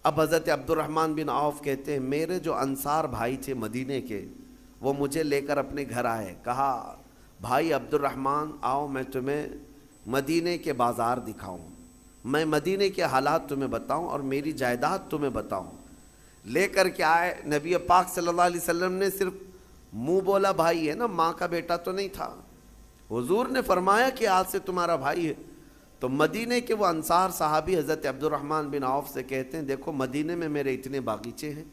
اب حضرت عبدالرحمن بن عوف کہتے ہیں میرے جو انصار بھائی تھے مدینے کے وہ مجھے لے کر اپنے گھر آئے، کہا بھائی عبدالرحمن آؤ میں تمہیں مدینے کے بازار دکھاؤں، میں مدینے کے حالات تمہیں بتاؤں اور میری جائیداد تمہیں بتاؤں۔ لے کر کے آئے، نبی پاک صلی اللہ علیہ وسلم نے صرف منہ بولا بھائی ہے نا، ماں کا بیٹا تو نہیں تھا، حضور نے فرمایا کہ آج سے تمہارا بھائی ہے۔ تو مدینے کے وہ انصار صحابی حضرت عبدالرحمن بن عوف سے کہتے ہیں دیکھو مدینے میں میرے اتنے باغیچے ہیں،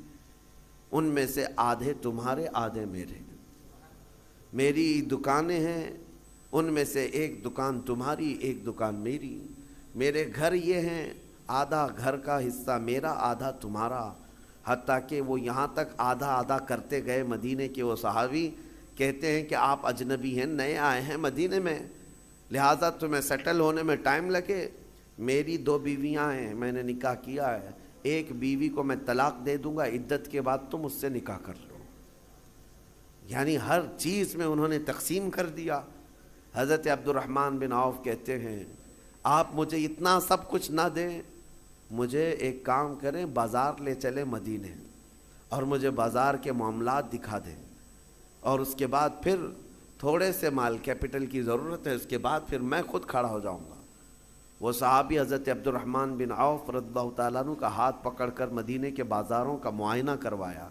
ان میں سے آدھے تمہارے آدھے میرے، میری دکانیں ہیں ان میں سے ایک دکان تمہاری ایک دکان میری، میرے گھر یہ ہیں آدھا گھر کا حصہ میرا آدھا تمہارا، حتیٰ کہ وہ یہاں تک آدھا آدھا کرتے گئے۔ مدینے کے وہ صحابی کہتے ہیں کہ آپ اجنبی ہیں، نئے آئے ہیں مدینے میں، لہٰذا تمہیں سیٹل ہونے میں ٹائم لگے، میری 2 بیویاں ہیں، میں نے نکاح کیا ہے، ایک بیوی کو میں طلاق دے دوں گا، عدت کے بعد تم اس سے نکاح کر لو۔ یعنی ہر چیز میں انہوں نے تقسیم کر دیا۔ حضرت عبدالرحمن بن عوف کہتے ہیں آپ مجھے اتنا سب کچھ نہ دیں، مجھے ایک کام کریں بازار لے چلے مدینے اور مجھے بازار کے معاملات دکھا دیں، اور اس کے بعد پھر تھوڑے سے مال کیپٹل کی ضرورت ہے، اس کے بعد پھر میں خود کھڑا ہو جاؤں گا۔ وہ صحابی حضرت عبدالرحمن بن عوف رضی اللہ تعالیٰ عنہ کا ہاتھ پکڑ کر مدینے کے بازاروں کا معائنہ کروایا،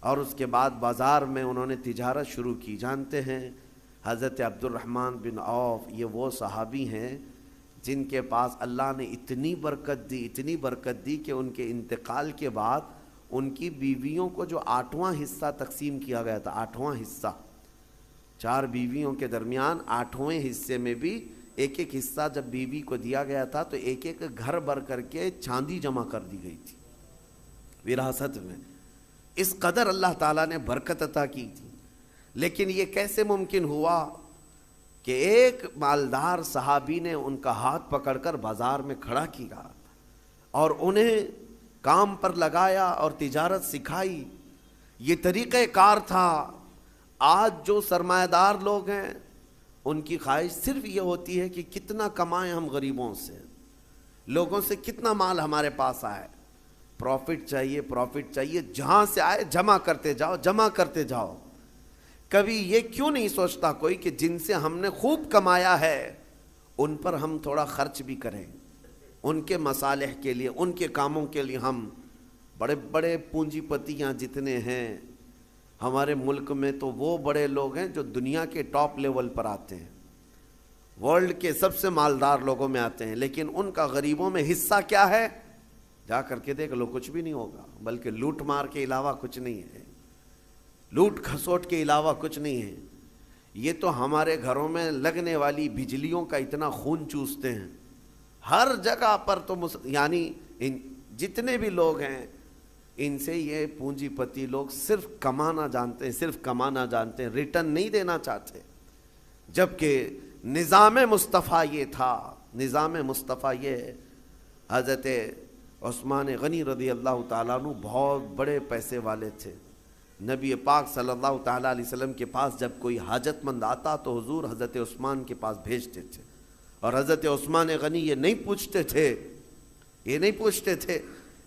اور اس کے بعد بازار میں انہوں نے تجارت شروع کی۔ جانتے ہیں حضرت عبدالرحمن بن عوف یہ وہ صحابی ہیں جن کے پاس اللہ نے اتنی برکت دی کہ ان کے انتقال کے بعد ان کی بیویوں کو جو 8واں حصہ تقسیم کیا گیا تھا، 8واں حصہ، 4 بیویوں کے درمیان 8ویں حصے میں بھی ایک ایک حصہ جب بیوی کو دیا گیا تھا تو ایک ایک گھر بھر کر کے چاندی جمع کر دی گئی تھی وراثت میں۔ اس قدر اللہ تعالیٰ نے برکت عطا کی تھی۔ لیکن یہ کیسے ممکن ہوا کہ ایک مالدار صحابی نے ان کا ہاتھ پکڑ کر بازار میں کھڑا کیا اور انہیں کام پر لگایا اور تجارت سکھائی؟ یہ طریقہ کار تھا۔ آج جو سرمایہ دار لوگ ہیں ان کی خواہش صرف یہ ہوتی ہے کہ کتنا کمائیں ہم غریبوں سے، لوگوں سے کتنا مال ہمارے پاس آئے، پروفٹ چاہیے، جہاں سے آئے جمع کرتے جاؤ۔ کبھی یہ کیوں نہیں سوچتا کوئی کہ جن سے ہم نے خوب کمایا ہے ان پر ہم تھوڑا خرچ بھی کریں، ان کے مصالح کے لیے، ان کے کاموں کے لیے۔ ہم بڑے بڑے پونجی پتیاں جتنے ہیں ہمارے ملک میں تو وہ بڑے لوگ ہیں جو دنیا کے ٹاپ لیول پر آتے ہیں، ورلڈ کے سب سے مالدار لوگوں میں آتے ہیں، لیکن ان کا غریبوں میں حصہ کیا ہے؟ جا کر کے دیکھ لو، کچھ بھی نہیں ہوگا، بلکہ لوٹ مار کے علاوہ کچھ نہیں ہے، لوٹ کھسوٹ کے علاوہ کچھ نہیں ہے۔ یہ تو ہمارے گھروں میں لگنے والی بجلیوں کا اتنا خون چوستے ہیں، ہر جگہ پر تو یعنی جتنے بھی لوگ ہیں ان سے یہ پونجی پتی لوگ صرف کمانا جانتے ہیں، ریٹرن نہیں دینا چاہتے۔ جبکہ نظام مصطفیٰ یہ تھا، نظام مصطفیٰ یہ حضرت عثمان غنی رضی اللہ تعالیٰ عنہ بہت بڑے پیسے والے تھے۔ نبی پاک صلی اللہ تعالیٰ علیہ وسلم کے پاس جب کوئی حاجت مند آتا تو حضور حضرت عثمان کے پاس بھیجتے تھے، اور حضرت عثمان غنی یہ نہیں پوچھتے تھے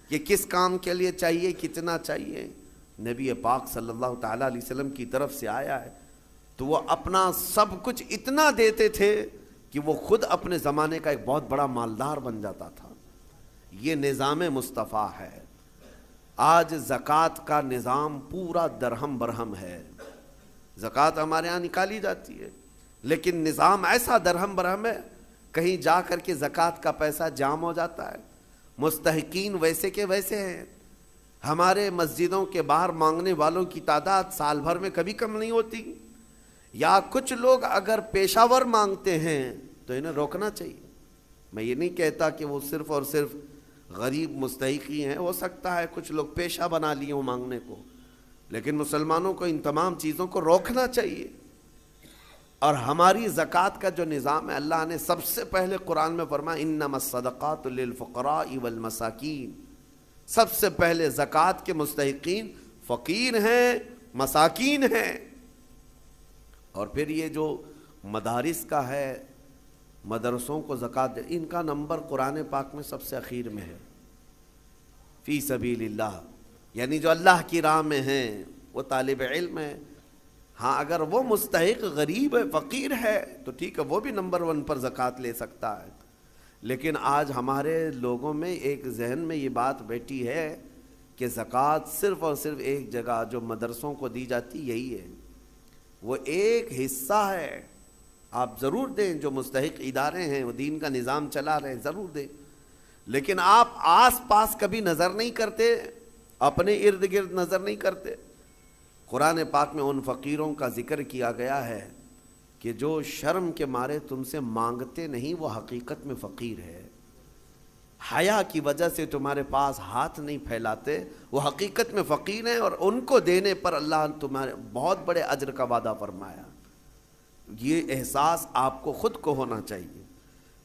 کہ کس کام کے لیے چاہیے، کتنا چاہیے، نبی پاک صلی اللہ تعالیٰ علیہ وسلم کی طرف سے آیا ہے تو وہ اپنا سب کچھ اتنا دیتے تھے کہ وہ خود اپنے زمانے کا ایک بہت بڑا مالدار بن جاتا تھا۔ یہ نظام مصطفیٰ ہے۔ آج زکوٰۃ کا نظام پورا درہم برہم ہے، زکوٰۃ ہمارے ہاں نکالی جاتی ہے لیکن نظام ایسا درہم برہم ہے، کہیں جا کر کے زکوٰۃ کا پیسہ جام ہو جاتا ہے، مستحقین ویسے کے ویسے ہیں۔ ہمارے مسجدوں کے باہر مانگنے والوں کی تعداد سال بھر میں کبھی کم نہیں ہوتی، یا کچھ لوگ اگر پیشہ ور مانگتے ہیں تو انہیں روکنا چاہیے۔ میں یہ نہیں کہتا کہ وہ صرف اور صرف غریب مستحقی ہیں، ہو سکتا ہے کچھ لوگ پیشہ بنا لیے ہوں مانگنے کو، لیکن مسلمانوں کو ان تمام چیزوں کو روکنا چاہیے۔ اور ہماری زکوٰۃ کا جو نظام ہے، اللہ نے سب سے پہلے قرآن میں فرمایا انما الصدقات للفقراء والمساکین، سب سے پہلے زکوٰۃ کے مستحقین فقیر ہیں، مساکین ہیں۔ اور پھر یہ جو مدارس کا ہے، مدرسوں کو زکوٰۃ، ان کا نمبر قرآن پاک میں سب سے اخیر میں ہے۔ فی سبیل اللہ، یعنی جو اللہ کی راہ میں ہیں وہ طالب علم ہے. ہاں اگر وہ مستحق غریب ہے، فقیر ہے، تو ٹھیک ہے، وہ بھی نمبر 1 پر زکوٰۃ لے سکتا ہے. لیکن آج ہمارے لوگوں میں ایک ذہن میں یہ بات بیٹھی ہے کہ زکوٰۃ صرف اور صرف ایک جگہ جو مدرسوں کو دی جاتی یہی ہے، وہ ایک حصہ ہے. آپ ضرور دیں، جو مستحق ادارے ہیں وہ دین کا نظام چلا رہے ہیں ضرور دیں، لیکن آپ آس پاس کبھی نظر نہیں کرتے، اپنے ارد گرد نظر نہیں کرتے. قرآن پاک میں ان فقیروں کا ذکر کیا گیا ہے کہ جو شرم کے مارے تم سے مانگتے نہیں وہ حقیقت میں فقیر ہے. حیا کی وجہ سے تمہارے پاس ہاتھ نہیں پھیلاتے وہ حقیقت میں فقیر ہیں، اور ان کو دینے پر اللہ نے تمہارے بہت بڑے اجر کا وعدہ فرمایا. یہ احساس آپ کو خود کو ہونا چاہیے.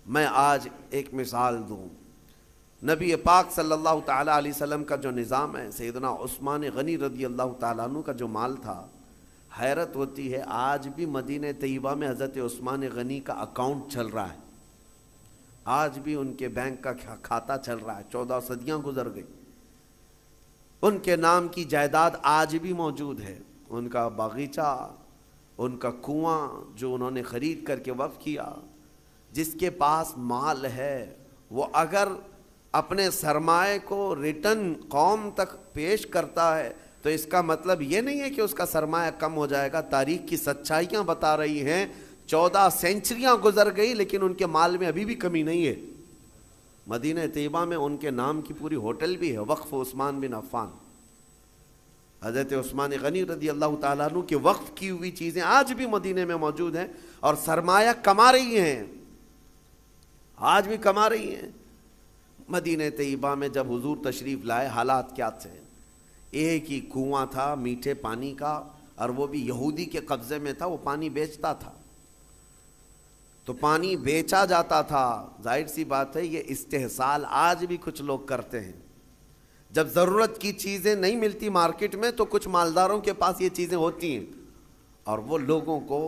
میں آج ایک مثال دوں. نبی پاک صلی اللہ تعالیٰ علیہ وسلم کا جو نظام ہے، سیدنا عثمان غنی رضی اللہ تعالیٰ عنہ کا جو مال تھا، حیرت ہوتی ہے آج بھی مدینہ طیبہ میں حضرت عثمان غنی کا اکاؤنٹ چل رہا ہے، آج بھی ان کے بینک کا کھاتہ چل رہا ہے. 14 صدیاں گزر گئی، ان کے نام کی جائیداد آج بھی موجود ہے. ان کا باغیچہ، ان کا کنواں جو انہوں نے خرید کر کے وقف کیا. جس کے پاس مال ہے وہ اگر اپنے سرمائے کو ریٹرن قوم تک پیش کرتا ہے تو اس کا مطلب یہ نہیں ہے کہ اس کا سرمایہ کم ہو جائے گا. تاریخ کی سچائیاں بتا رہی ہیں 14 سینچریاں گزر گئی لیکن ان کے مال میں ابھی بھی کمی نہیں ہے. مدینہ طیبہ میں ان کے نام کی پوری ہوٹل بھی ہے، وقف عثمان بن عفان. حضرت عثمان غنی رضی اللہ تعالیٰ عنہ کے وقف کی ہوئی چیزیں آج بھی مدینہ میں موجود ہیں اور سرمایہ کما رہی ہیں، آج بھی کما رہی ہیں. مدینہ طیبہ میں جب حضور تشریف لائے حالات کیا تھے؟ ایک ہی کنواں تھا میٹھے پانی کا، اور وہ بھی یہودی کے قبضے میں تھا. وہ پانی بیچتا تھا تو پانی بیچا جاتا تھا. ظاہر سی بات ہے یہ استحصال آج بھی کچھ لوگ کرتے ہیں. جب ضرورت کی چیزیں نہیں ملتی مارکیٹ میں تو کچھ مالداروں کے پاس یہ چیزیں ہوتی ہیں اور وہ لوگوں کو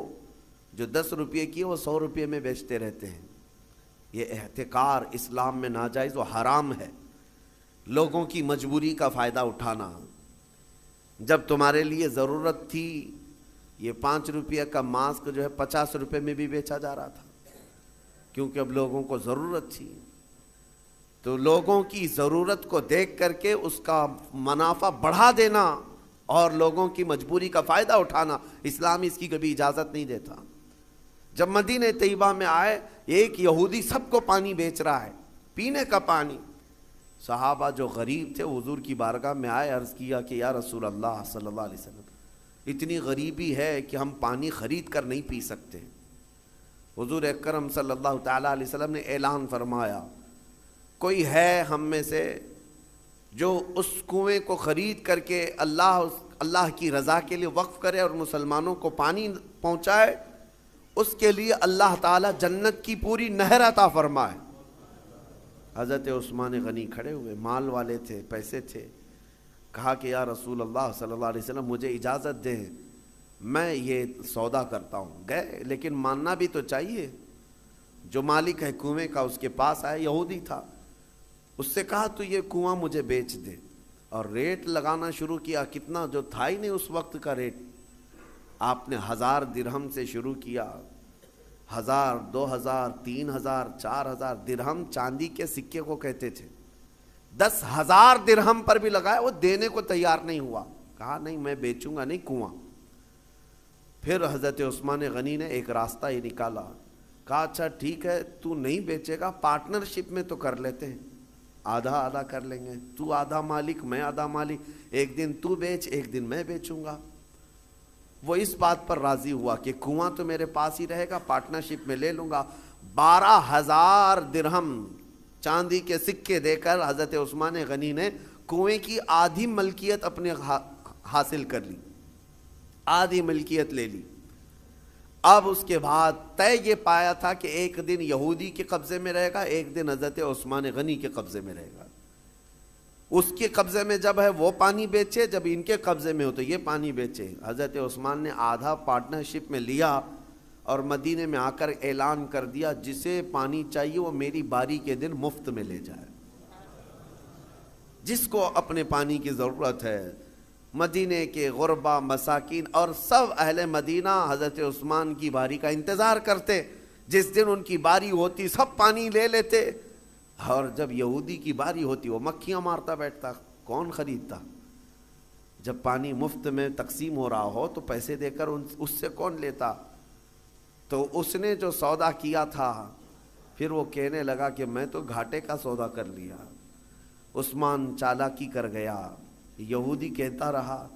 جو 10 روپے کی وہ 100 روپے میں بیچتے رہتے ہیں. یہ احتکار اسلام میں ناجائز و حرام ہے. لوگوں کی مجبوری کا فائدہ اٹھانا. جب تمہارے لیے ضرورت تھی یہ 5 روپے کا ماسک جو ہے 50 روپے میں بھی بیچا جا رہا تھا کیونکہ اب لوگوں کو ضرورت تھی. تو لوگوں کی ضرورت کو دیکھ کر کے اس کا منافع بڑھا دینا اور لوگوں کی مجبوری کا فائدہ اٹھانا، اسلام اس کی کبھی اجازت نہیں دیتا. جب مدینہ طیبہ میں آئے ایک یہودی سب کو پانی بیچ رہا ہے، پینے کا پانی. صحابہ جو غریب تھے حضور کی بارگاہ میں آئے، عرض کیا کہ یا رسول اللہ صلی اللہ علیہ وسلم اتنی غریبی ہے کہ ہم پانی خرید کر نہیں پی سکتے. حضور اکرم صلی اللہ تعالیٰ علیہ وسلم نے اعلان فرمایا کوئی ہے ہم میں سے جو اس کنویں کو خرید کر کے اللہ کی رضا کے لیے وقف کرے اور مسلمانوں کو پانی پہنچائے، اس کے لیے اللہ تعالیٰ جنت کی پوری نہر عطا فرمائے. حضرت عثمان غنی کھڑے ہوئے، مال والے تھے، پیسے تھے. کہا کہ یا رسول اللہ صلی اللہ علیہ وسلم مجھے اجازت دیں میں یہ سودا کرتا ہوں. گئے لیکن ماننا بھی تو چاہیے. جو مالک ہے کنویں کا اس کے پاس آئے، یہودی تھا. اس سے کہا تو یہ کنواں مجھے بیچ دے، اور ریٹ لگانا شروع کیا. کتنا جو تھا ہی نہیں اس وقت کا ریٹ. آپ نے 1000 درہم سے شروع کیا. 1000 2000 3000 4000 درہم چاندی کے سکے کو کہتے تھے. 10,000 درہم پر بھی لگائے، وہ دینے کو تیار نہیں ہوا. کہا نہیں میں بیچوں گا نہیں کنواں. پھر حضرت عثمان غنی نے ایک راستہ ہی نکالا. کہا اچھا ٹھیک ہے تو نہیں بیچے گا، پارٹنرشپ میں تو کر لیتے ہیں، آدھا آدھا کر لیں گے. تو آدھا مالک میں آدھا مالک، ایک دن تو بیچ ایک دن میں بیچوں گا. وہ اس بات پر راضی ہوا کہ کنواں تو میرے پاس ہی رہے گا، پارٹنرشپ میں لے لوں گا. 12,000 درہم چاندی کے سکے دے کر حضرت عثمان غنی نے کنویں کی آدھی ملکیت اپنے حاصل کر لی، آدھی ملکیت لے لی. اب اس کے بعد طے یہ پایا تھا کہ ایک دن یہودی کے قبضے میں رہے گا، ایک دن حضرت عثمان غنی کے قبضے میں رہے گا. اس کے قبضے میں جب ہے وہ پانی بیچے، جب ان کے قبضے میں ہو تو یہ پانی بیچے. حضرت عثمان نے آدھا پارٹنرشپ میں لیا اور مدینے میں آ کر اعلان کر دیا جسے پانی چاہیے وہ میری باری کے دن مفت میں لے جائے. جس کو اپنے پانی کی ضرورت ہے، مدینے کے غربا، مساکین اور سب اہل مدینہ حضرت عثمان کی باری کا انتظار کرتے. جس دن ان کی باری ہوتی سب پانی لے لیتے، اور جب یہودی کی باری ہوتی وہ مکھیاں مارتا بیٹھتا. کون خریدتا؟ جب پانی مفت میں تقسیم ہو رہا ہو تو پیسے دے کر اس سے کون لیتا؟ تو اس نے جو سودا کیا تھا پھر وہ کہنے لگا کہ میں تو گھاٹے کا سودا کر لیا. عثمان چالاکی کر گیا، یہودی کہتا رہا،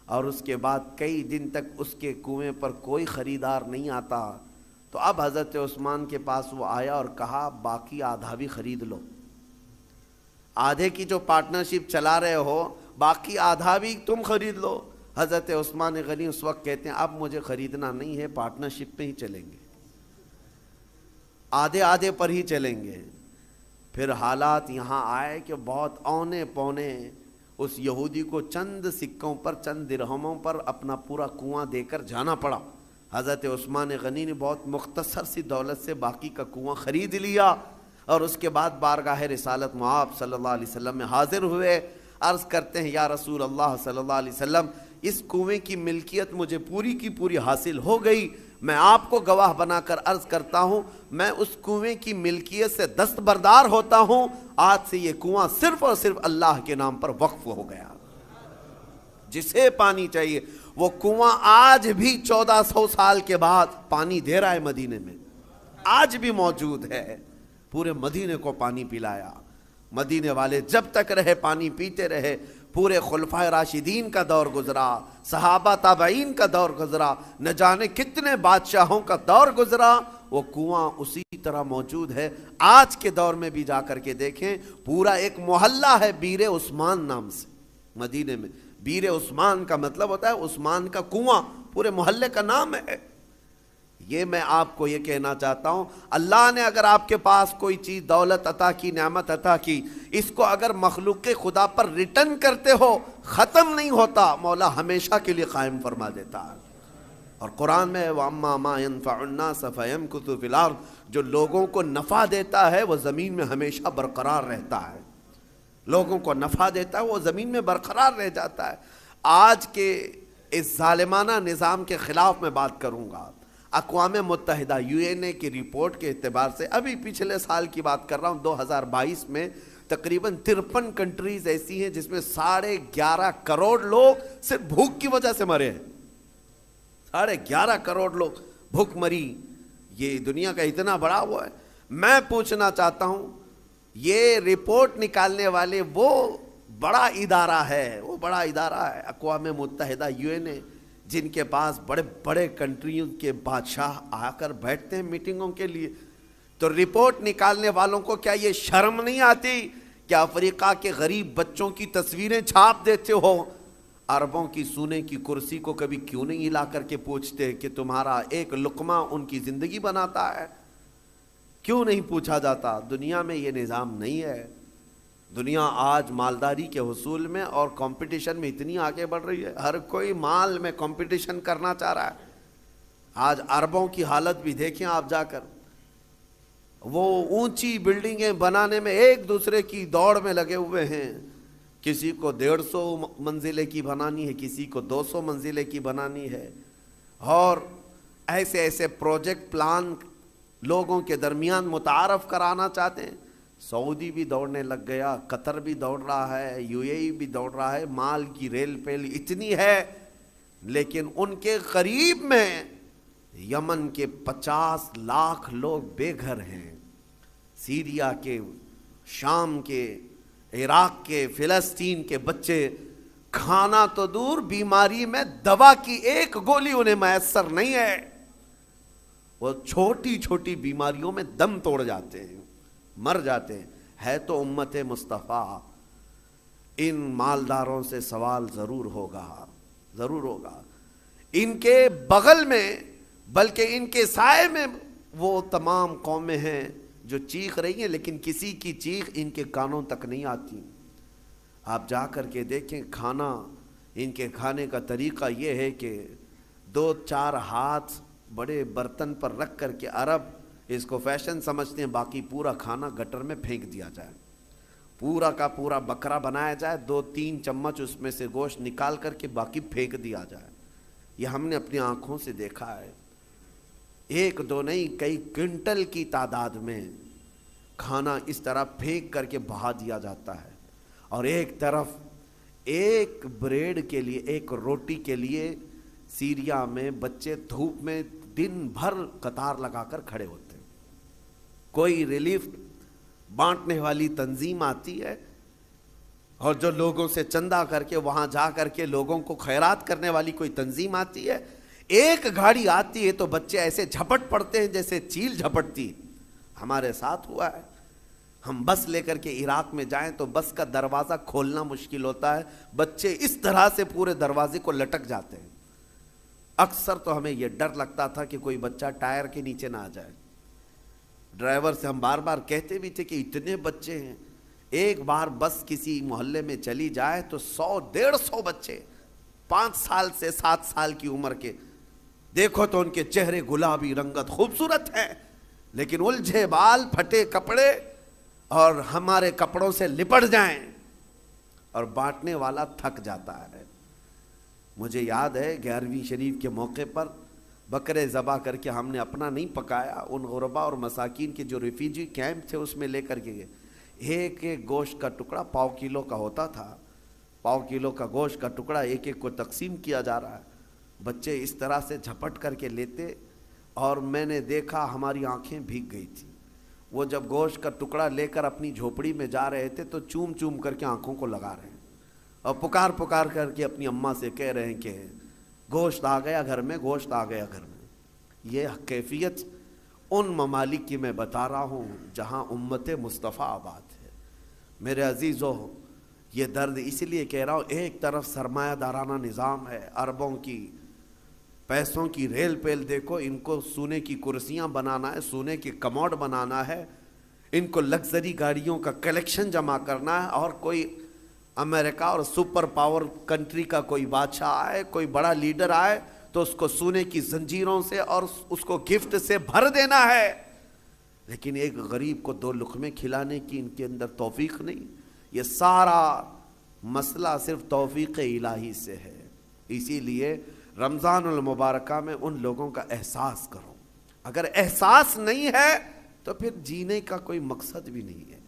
اور اس کے بعد کئی دن تک اس کے کنویں پر کوئی خریدار نہیں آتا. تو اب حضرت عثمان کے پاس وہ آیا اور کہا باقی آدھا بھی خرید لو، آدھے کی جو پارٹنرشپ چلا رہے ہو باقی آدھا بھی تم خرید لو. حضرت عثمان غنی اس وقت کہتے ہیں اب مجھے خریدنا نہیں ہے، پارٹنرشپ میں ہی چلیں گے، آدھے آدھے پر ہی چلیں گے. پھر حالات یہاں آئے کہ بہت اونے پونے اس یہودی کو چند سکوں پر، چند درہموں پر اپنا پورا کنواں دے کر جانا پڑا. حضرت عثمان غنی نے بہت مختصر سی دولت سے باقی کا کنواں خرید لیا، اور اس کے بعد بارگاہ رسالت مآب صلی اللہ علیہ وسلم میں حاضر ہوئے. عرض کرتے ہیں یا رسول اللہ صلی اللہ علیہ وسلم، اس کنویں کی ملکیت مجھے پوری کی پوری حاصل ہو گئی. میں آپ کو گواہ بنا کر عرض کرتا ہوں میں اس کنویں کی ملکیت سے دستبردار ہوتا ہوں. آج سے یہ کنواں صرف اور صرف اللہ کے نام پر وقف ہو گیا. جسے پانی چاہیے وہ کنواں آج بھی 1400 سال کے بعد پانی دے رہا ہے، مدینے میں آج بھی موجود ہے. پورے مدینے کو پانی پلایا. مدینے والے جب تک رہے پانی پیتے رہے. پورے خلفائے راشدین کا دور گزرا، صحابہ تابعین کا دور گزرا، نہ جانے کتنے بادشاہوں کا دور گزرا، وہ کنواں اسی طرح موجود ہے. آج کے دور میں بھی جا کر کے دیکھیں، پورا ایک محلہ ہے بیر عثمان نام سے مدینے میں. بیر عثمان کا مطلب ہوتا ہے عثمان کا کنواں، پورے محلے کا نام ہے. یہ میں آپ کو یہ کہنا چاہتا ہوں، اللہ نے اگر آپ کے پاس کوئی چیز دولت عطا کی، نعمت عطا کی، اس کو اگر مخلوق خدا پر ریٹرن کرتے ہو ختم نہیں ہوتا، مولا ہمیشہ کے لیے قائم فرما دیتا ہے. اور قرآن میں وَأَمَّا مَا يَنْفَعُ النَّاسَ فَيَمْكُثُ فِي الْأَرْضِ، جو لوگوں کو نفع دیتا ہے وہ زمین میں ہمیشہ برقرار رہتا ہے. لوگوں کو نفع دیتا ہے وہ زمین میں برقرار رہ جاتا ہے. آج کے اس ظالمانہ نظام کے خلاف میں بات کروں گا. اقوام متحدہ UN کی رپورٹ کے اعتبار سے، ابھی پچھلے سال کی بات کر رہا ہوں، 2022 میں تقریباً 53 کنٹریز ایسی ہیں جس میں 11.5 کروڑ لوگ صرف بھوک کی وجہ سے مرے ہیں. 11.5 کروڑ لوگ بھوک مری. یہ دنیا کا اتنا بڑا وہ ہے. میں پوچھنا چاہتا ہوں، یہ رپورٹ نکالنے والے وہ بڑا ادارہ ہے، اقوام متحدہ UN، جن کے پاس بڑے بڑے کنٹریوں کے بادشاہ آ کر بیٹھتے ہیں میٹنگوں کے لیے. تو رپورٹ نکالنے والوں کو کیا یہ شرم نہیں آتی کہ افریقہ کے غریب بچوں کی تصویریں چھاپ دیتے ہو؟ عربوں کی سونے کی کرسی کو کبھی کیوں نہیں ہلا کر کے پوچھتے کہ تمہارا ایک لقمہ ان کی زندگی بناتا ہے؟ کیوں نہیں پوچھا جاتا؟ دنیا میں یہ نظام نہیں ہے. دنیا آج مالداری کے حصول میں اور کمپٹیشن میں اتنی آگے بڑھ رہی ہے، ہر کوئی مال میں کمپٹیشن کرنا چاہ رہا ہے. آج عربوں کی حالت بھی دیکھیں آپ جا کر، وہ اونچی بلڈنگیں بنانے میں ایک دوسرے کی دوڑ میں لگے ہوئے ہیں. کسی کو 150 منزلے کی بنانی ہے، کسی کو 200 منزلے کی بنانی ہے، اور ایسے ایسے پروجیکٹ پلان لوگوں کے درمیان متعارف کرانا چاہتے ہیں. سعودی بھی دوڑنے لگ گیا، قطر بھی دوڑ رہا ہے، UAE بھی دوڑ رہا ہے. مال کی ریل پیل اتنی ہے، لیکن ان کے قریب میں یمن کے 50 لاکھ لوگ بے گھر ہیں. سیریا کے، شام کے، عراق کے، فلسطین کے بچے کھانا تو دور، بیماری میں دوا کی ایک گولی انہیں میسر نہیں ہے. وہ چھوٹی چھوٹی بیماریوں میں دم توڑ جاتے ہیں، مر جاتے ہیں. ہے تو امت مصطفیٰ. ان مالداروں سے سوال ضرور ہوگا. ان کے بغل میں، بلکہ ان کے سائے میں وہ تمام قومیں ہیں جو چیخ رہی ہیں، لیکن کسی کی چیخ ان کے کانوں تک نہیں آتی. آپ جا کر کے دیکھیں، کھانا ان کے کھانے کا طریقہ یہ ہے کہ 2-4 ہاتھ بڑے برتن پر رکھ کر کے عرب اس کو فیشن سمجھتے ہیں، باقی پورا کھانا گٹر میں پھینک دیا جائے. پورا کا پورا بکرا بنایا جائے، 2-3 چمچ اس میں سے گوشت نکال کر کے باقی پھینک دیا جائے۔ یہ ہم نے اپنی آنکھوں سے دیکھا ہے، 1-2 نہیں، کئی کنٹل کی تعداد میں کھانا اس طرح پھینک کر کے بہا دیا جاتا ہے، اور ایک طرف ایک بریڈ کے لیے، ایک روٹی کے لیے سیریا میں بچے دھوپ میں دن بھر قطار لگا کر کھڑے ہوتے ہیں۔ کوئی ریلیف بانٹنے والی تنظیم آتی ہے، اور جو لوگوں سے چندہ کر کے وہاں جا کر کے لوگوں کو خیرات کرنے والی کوئی تنظیم آتی ہے، ایک گاڑی آتی ہے تو بچے ایسے جھپٹ پڑتے ہیں جیسے چیل جھپٹتی۔ ہمارے ساتھ ہوا ہے، ہم بس لے کر کے عراق میں جائیں تو بس کا دروازہ کھولنا مشکل ہوتا ہے، بچے اس طرح سے پورے دروازے کو لٹک جاتے ہیں۔ اکثر تو ہمیں یہ ڈر لگتا تھا کہ کوئی بچہ ٹائر کے نیچے نہ آ جائے۔ ڈرائیور سے ہم بار بار کہتے بھی تھے کہ اتنے بچے ہیں، ایک بار بس کسی محلے میں چلی جائے تو 100-150 بچے 5 سال سے 7 سال کی عمر کے، دیکھو تو ان کے چہرے گلابی رنگت خوبصورت ہیں، لیکن الجھے بال، پھٹے کپڑے، اور ہمارے کپڑوں سے لپٹ جائیں، اور بانٹنے والا تھک جاتا ہے۔ مجھے یاد ہے 11ویں شریف کے موقع پر بکرے ذبح کر کے ہم نے اپنا نہیں پکایا، ان غربا اور مساکین کے جو ریفیوجی کیمپ تھے اس میں لے کر کے گئے۔ ایک ایک گوشت کا ٹکڑا 1.25 کلو کا ہوتا تھا، 1.25 کلو کا گوشت کا ٹکڑا ایک ایک کو تقسیم کیا جا رہا ہے، بچے اس طرح سے جھپٹ کر کے لیتے، اور میں نے دیکھا ہماری آنکھیں بھیگ گئی تھی۔ وہ جب گوشت کا ٹکڑا لے کر اپنی جھوپڑی میں جا رہے تھے تو چوم چوم کر کے آنکھوں کو لگا رہے ہیں، اور پکار پکار کر کے اپنی اماں سے کہہ رہے ہیں کہ گوشت آ گیا گھر میں، گوشت آ گیا گھر میں۔ یہ کیفیت ان ممالک کی میں بتا رہا ہوں جہاں امت مصطفیٰ آباد ہے۔ میرے عزیزو، یہ درد اس لیے کہہ رہا ہوں، ایک طرف سرمایہ دارانہ نظام ہے، اربوں کی پیسوں کی ریل پیل، دیکھو ان کو سونے کی کرسیاں بنانا ہے، سونے کی کموڈ بنانا ہے، ان کو لگژری گاڑیوں کا کلیکشن جمع کرنا ہے، اور کوئی امریکہ اور سپر پاور کنٹری کا کوئی بادشاہ آئے، کوئی بڑا لیڈر آئے تو اس کو سونے کی زنجیروں سے اور اس کو گفٹ سے بھر دینا ہے، لیکن ایک غریب کو 2 لقمے کھلانے کی ان کے اندر توفیق نہیں۔ یہ سارا مسئلہ صرف توفیق الہی سے ہے۔ اسی لیے رمضان المبارکہ میں ان لوگوں کا احساس کرو، اگر احساس نہیں ہے تو پھر جینے کا کوئی مقصد بھی نہیں ہے۔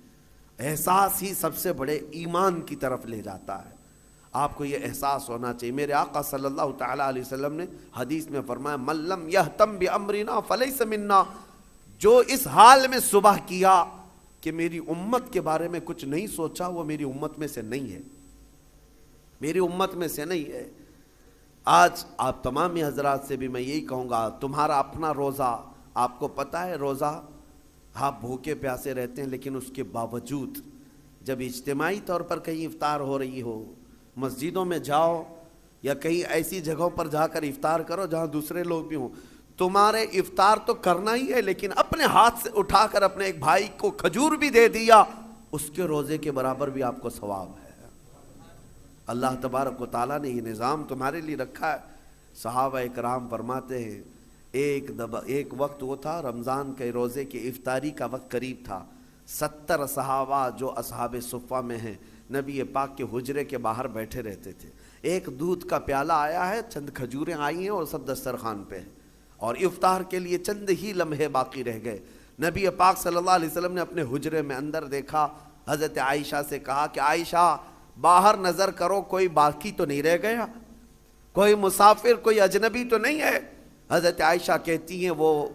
احساس ہی سب سے بڑے ایمان کی طرف لے جاتا ہے۔ آپ کو یہ احساس ہونا چاہیے۔ میرے آقا صلی اللہ تعالیٰ علیہ وسلم نے حدیث میں فرمایا، من لم یہتم بامرنا فلیس منا، جو اس حال میں صبح کیا کہ میری امت کے بارے میں کچھ نہیں سوچا، وہ میری امت میں سے نہیں ہے، میری امت میں سے نہیں ہے۔ آج آپ تمامی حضرات سے بھی میں یہی کہوں گا، تمہارا اپنا روزہ، آپ کو پتہ ہے روزہ آپ بھوکے پیاسے رہتے ہیں، لیکن اس کے باوجود جب اجتماعی طور پر کہیں افطار ہو رہی ہو، مسجدوں میں جاؤ یا کہیں ایسی جگہوں پر جا کر افطار کرو جہاں دوسرے لوگ بھی ہوں، تمہارے افطار تو کرنا ہی ہے، لیکن اپنے ہاتھ سے اٹھا کر اپنے ایک بھائی کو کھجور بھی دے دیا، اس کے روزے کے برابر بھی آپ کو ثواب ہے۔ اللہ تبارک و تعالیٰ نے یہ نظام تمہارے لیے رکھا ہے۔ صحابہ اکرام فرماتے ہیں، ایک وقت وہ تھا رمضان کے روزے کے افطاری کا وقت قریب تھا، 70 صحابہ جو اصحاب صفہ میں ہیں نبی پاک کے حجرے کے باہر بیٹھے رہتے تھے۔ ایک دودھ کا پیالہ آیا ہے، چند کھجوریں آئی ہیں اور سب دسترخوان پہ ہیں، اور افطار کے لیے چند ہی لمحے باقی رہ گئے۔ نبی پاک صلی اللہ علیہ وسلم نے اپنے حجرے میں اندر دیکھا، حضرت عائشہ سے کہا کہ عائشہ باہر نظر کرو، کوئی باقی تو نہیں رہ گیا، کوئی مسافر، کوئی اجنبی تو نہیں ہے۔ حضرت عائشہ کہتی ہیں وہ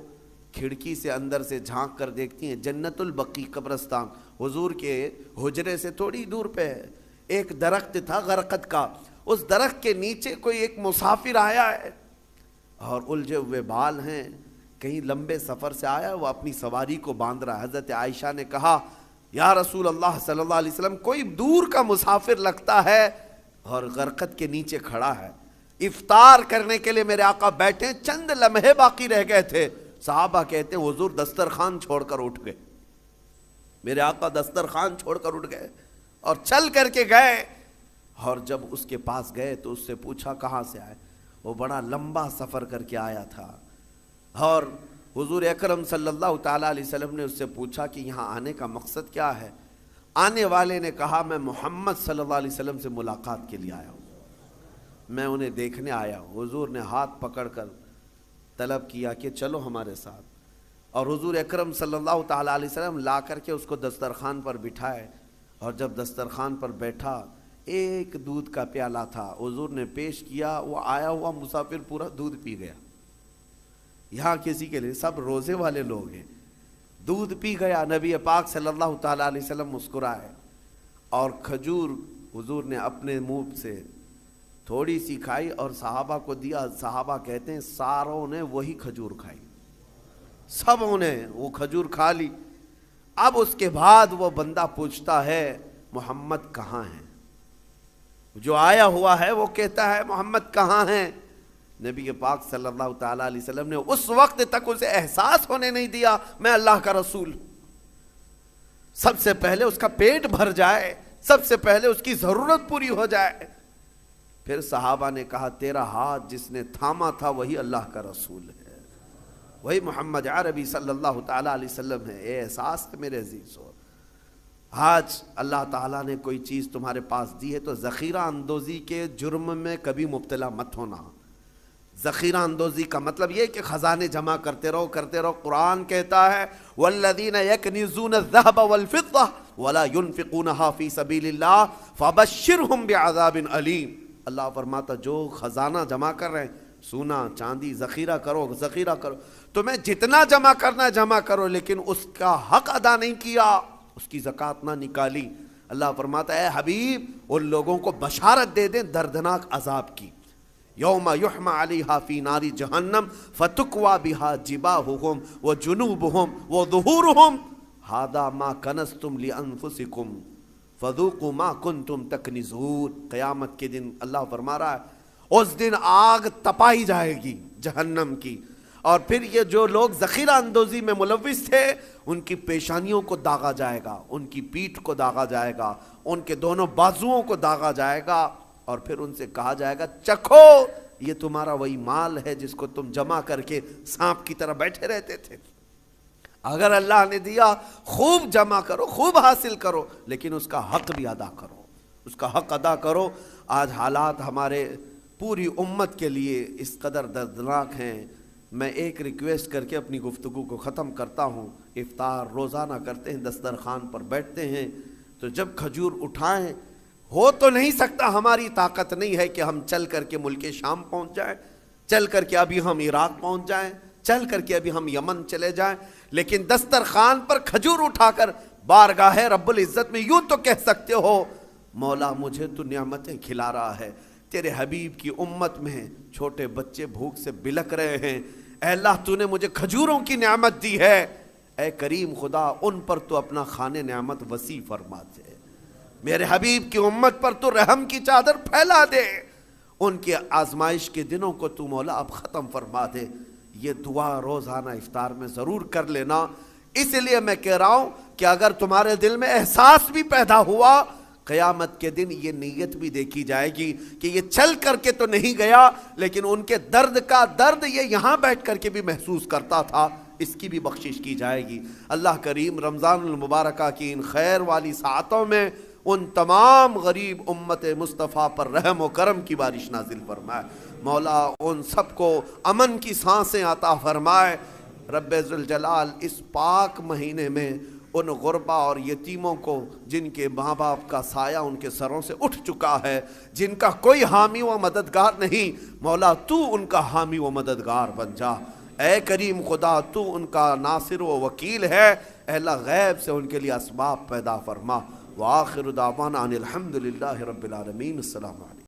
کھڑکی سے اندر سے جھانک کر دیکھتی ہیں، جنت البقیع قبرستان حضور کے حجرے سے تھوڑی دور پہ ہے، ایک درخت تھا غرقد کا، اس درخت کے نیچے کوئی ایک مسافر آیا ہے اور الجھے ہوئے بال ہیں، کہیں لمبے سفر سے آیا، وہ اپنی سواری کو باندھ رہا ہے۔ حضرت عائشہ نے کہا یا رسول اللہ صلی اللہ علیہ وسلم، کوئی دور کا مسافر لگتا ہے اور غرقد کے نیچے کھڑا ہے، افطار کرنے کے لیے میرے آقا بیٹھے، چند لمحے باقی رہ گئے تھے۔ صحابہ کہتے ہیں حضور دسترخوان چھوڑ کر اٹھ گئے، میرے آقا دسترخوان چھوڑ کر اٹھ گئے اور چل کر کے گئے، اور جب اس کے پاس گئے تو اس سے پوچھا کہاں سے آئے، وہ بڑا لمبا سفر کر کے آیا تھا، اور حضور اکرم صلی اللہ تعالیٰ علیہ وسلم نے اس سے پوچھا کہ یہاں آنے کا مقصد کیا ہے، آنے والے نے کہا میں محمد صلی اللہ علیہ وسلم سے ملاقات کے لیے آیا ہوں، میں انہیں دیکھنے آیا ہوں۔ حضور نے ہاتھ پکڑ کر طلب کیا کہ چلو ہمارے ساتھ، اور حضور اکرم صلی اللہ تعالیٰ علیہ وسلم لا کر کے اس کو دسترخوان پر بٹھائے، اور جب دسترخوان پر بیٹھا ایک دودھ کا پیالہ تھا، حضور نے پیش کیا، وہ آیا ہوا مسافر پورا دودھ پی گیا۔ یہاں کسی کے لیے سب روزے والے لوگ ہیں، دودھ پی گیا۔ نبی پاک صلی اللہ تعالیٰ علیہ وسلم مسکرائے، اور کھجور حضور نے اپنے منہ سے تھوڑی سی کھائی اور صحابہ کو دیا۔ صحابہ کہتے ہیں ساروں نے وہی کھجور کھائی، سبوں نے وہ کھجور کھا لی۔ اب اس کے بعد وہ بندہ پوچھتا ہے محمد کہاں ہیں؟ جو آیا ہوا ہے وہ کہتا ہے محمد کہاں ہیں؟ نبی پاک صلی اللہ تعالیٰ علیہ وسلم نے اس وقت تک اسے احساس ہونے نہیں دیا میں اللہ کا رسول۔ سب سے پہلے اس کا پیٹ بھر جائے، سب سے پہلے اس کی ضرورت پوری ہو جائے۔ پھر صحابہ نے کہا تیرا ہاتھ جس نے تھاما تھا وہی اللہ کا رسول ہے، وہی محمد عربی صلی اللہ تعالیٰ علیہ وسلم ہے۔ اے احساس ہے میرے عزیزو، آج اللہ تعالیٰ نے کوئی چیز تمہارے پاس دی ہے تو ذخیرہ اندوزی کے جرم میں کبھی مبتلا مت ہونا۔ ذخیرہ اندوزی کا مطلب یہ کہ خزانے جمع کرتے رہو کرتے رہو۔ قرآن کہتا ہے والذین یکنزون الذهب والفضة ولا ينفقونها في سبیل اللہ فبشرهم بعذاب علیم۔ اللہ فرماتا جو خزانہ جمع کر رہے ہیں، سونا چاندی ذخیرہ کرو ذخیرہ کرو، تمہیں جتنا جمع کرنا ہے جمع کرو، لیکن اس کا حق ادا نہیں کیا، اس کی زکوٰۃ نہ نکالی۔ اللہ فرماتا ہے اے حبیب ان لوگوں کو بشارت دے دیں دردناک عذاب کی۔ یوم یحمى علیہا فی نار جہنم فتکوی بہا جباہہم وجنوبہم وظہورہم ھذا ما کنزتم لانفسکم فذوقوا ما کنتم تکنزون۔ قیامت کے دن اللہ فرما رہا ہے اس دن آگ تپائی جائے گی جہنم کی، اور پھر یہ جو لوگ ذخیرہ اندوزی میں ملوث تھے ان کی پیشانیوں کو داغا جائے گا، ان کی پیٹھ کو داغا جائے گا، ان کے دونوں بازوؤں کو داغا جائے گا، اور پھر ان سے کہا جائے گا چکھو یہ تمہارا وہی مال ہے جس کو تم جمع کر کے سانپ کی طرح بیٹھے رہتے تھے۔ اگر اللہ نے دیا خوب جمع کرو، خوب حاصل کرو، لیکن اس کا حق بھی ادا کرو، اس کا حق ادا کرو۔ آج حالات ہمارے پوری امت کے لیے اس قدر دردناک ہیں۔ میں ایک ریکویسٹ کر کے اپنی گفتگو کو ختم کرتا ہوں۔ افطار روزانہ کرتے ہیں، دسترخوان پر بیٹھتے ہیں، تو جب کھجور اٹھائیں، ہو تو نہیں سکتا، ہماری طاقت نہیں ہے کہ ہم چل کر کے ملک شام پہنچ جائیں، چل کر کے ابھی ہم عراق پہنچ جائیں، چل کر کے ابھی ہم یمن چلے جائیں، لیکن دسترخوان پر کھجور اٹھا کر بارگاہ رب العزت میں یوں تو کہہ سکتے ہو مولا مجھے تو نعمتیں کھلا رہا ہے، تیرے حبیب کی امت میں چھوٹے بچے بھوک سے بلک رہے ہیں، اے اللہ تو نے مجھے کھجوروں کی نعمت دی ہے، اے کریم خدا ان پر تو اپنا خان نعمت وسیع فرما دے، میرے حبیب کی امت پر تو رحم کی چادر پھیلا دے، ان کے آزمائش کے دنوں کو تو مولا اب ختم فرما دے۔ یہ دعا روزانہ افطار میں ضرور کر لینا۔ اس لیے میں کہہ رہا ہوں کہ اگر تمہارے دل میں احساس بھی پیدا ہوا، قیامت کے دن یہ نیت بھی دیکھی جائے گی کہ یہ چل کر کے تو نہیں گیا، لیکن ان کے درد کا درد یہ یہاں بیٹھ کر کے بھی محسوس کرتا تھا، اس کی بھی بخشش کی جائے گی۔ اللہ کریم رمضان المبارکہ کی ان خیر والی ساعتوں میں ان تمام غریب امت مصطفیٰ پر رحم و کرم کی بارش نازل فرمائے، مولا ان سب کو امن کی سانسیں عطا فرمائے۔ رب ذوالجلال اس پاک مہینے میں ان غربا اور یتیموں کو جن کے ماں باپ کا سایہ ان کے سروں سے اٹھ چکا ہے، جن کا کوئی حامی و مددگار نہیں، مولا تو ان کا حامی و مددگار بن جا۔ اے کریم خدا تو ان کا ناصر و وکیل ہے، اے اللہ غیب سے ان کے لیے اسباب پیدا فرما۔ وآخر دعوانا ان الحمد للہ رب العالمین۔ السلام علیکم۔